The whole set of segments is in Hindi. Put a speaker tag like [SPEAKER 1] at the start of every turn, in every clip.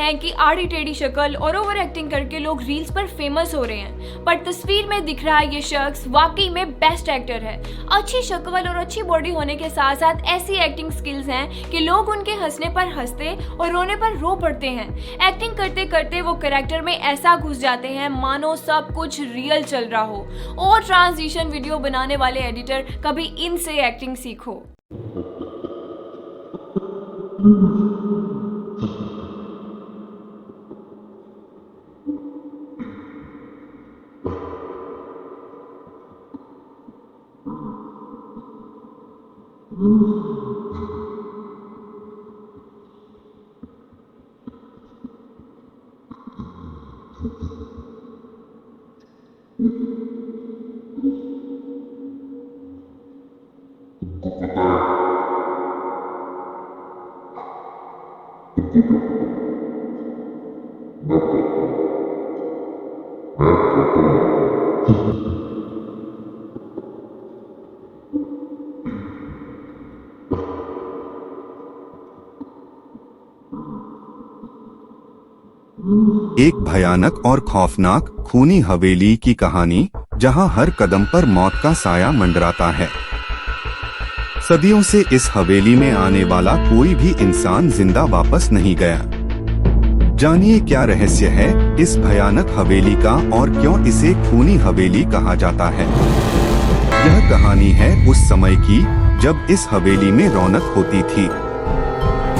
[SPEAKER 1] हैं कि आड़ी टेढ़ी शक्ल और ओवर एक्टिंग करके लोग रील्स पर फेमस हो रहे हैं, पर तस्वीर में दिख रहा ये शख्स वाकई में बेस्ट एक्टर है। अच्छी शक्ल और अच्छी बॉडी होने के साथ साथ ऐसी एक्टिंग स्किल्स हैं कि लोग उनके हंसने पर हंसते और रोने पर रो पड़ते हैं। एक्टिंग करते करते वो कैरेक्टर में ऐसा घुस जाते हैं मानो सब कुछ रियल चल रहा हो। और ट्रांजिशन वीडियो बनाने वाले एडिटर, कभी इनसे एक्टिंग सीखो।
[SPEAKER 2] एक भयानक और खौफनाक खूनी हवेली की कहानी, जहां हर कदम पर मौत का साया मंडराता है। सदियों से इस हवेली में आने वाला कोई भी इंसान जिंदा वापस नहीं गया। जानिए क्या रहस्य है इस भयानक हवेली का और क्यों इसे खूनी हवेली कहा जाता है। यह कहानी है उस समय की जब इस हवेली में रौनक होती थी।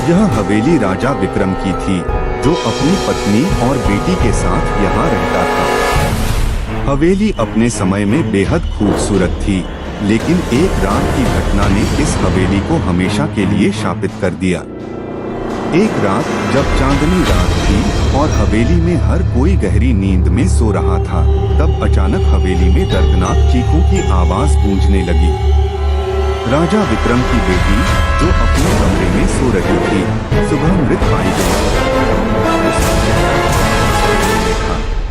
[SPEAKER 2] यह हवेली राजा विक्रम की थी, जो अपनी पत्नी और बेटी के साथ यहाँ रहता था। हवेली अपने समय में बेहद खूबसूरत थी, लेकिन एक रात की घटना ने इस हवेली को हमेशा के लिए शापित कर दिया। एक रात जब चांदनी रात थी और हवेली में हर कोई गहरी नींद में सो रहा था, तब अचानक हवेली में दर्दनाक चीखों की आवाज गूंजने लगी। राजा विक्रम की बेटी, जो अपने कमरे में सो रही थी, सुबह मृत पाई गई।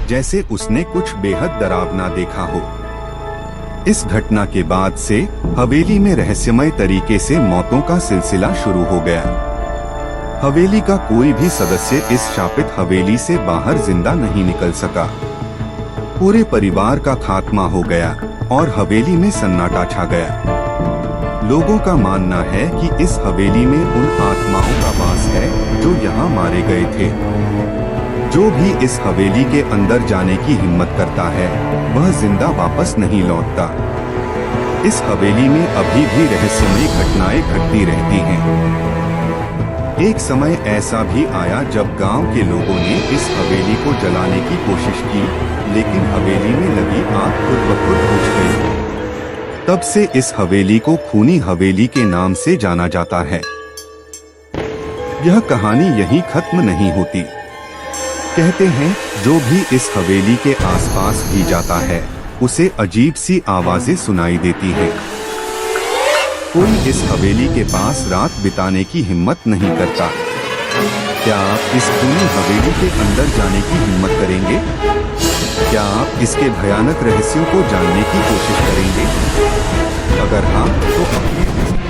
[SPEAKER 2] जैसे उसने कुछ बेहद डरावना देखा हो। इस घटना के बाद से हवेली में रहस्यमय तरीके से मौतों का सिलसिला शुरू हो गया। हवेली का कोई भी सदस्य इस शापित हवेली से बाहर जिंदा नहीं निकल सका। पूरे परिवार का खात्मा हो गया और हवेली में सन्नाटा छा गया। लोगों का मानना है कि इस हवेली में उन आत्माओं का वास है जो यहाँ मारे गए थे। जो भी इस हवेली के अंदर जाने की हिम्मत करता है, वह जिंदा वापस नहीं लौटता। इस हवेली में अभी भी रहस्यमयी घटनाएं घटती रहती हैं। एक समय ऐसा भी आया जब गांव के लोगों ने इस हवेली को जलाने की कोशिश की, लेकिन हवेली में लगी आग खुद ब खुद बुझ गई। तब से इस हवेली को खूनी हवेली के नाम से जाना जाता है। यह कहानी यहीं खत्म नहीं होती। कहते हैं जो भी इस हवेली के आसपास भी जाता है, उसे अजीब सी आवाजें सुनाई देती हैं। कोई इस हवेली के पास रात बिताने की हिम्मत नहीं करता। क्या आप इस खूनी हवेली के अंदर जाने की हिम्मत करेंगे? क्या आप इसके भयानक रहस्यों को जानने की कोशिश करेंगे? अगर हाँ, तो अपने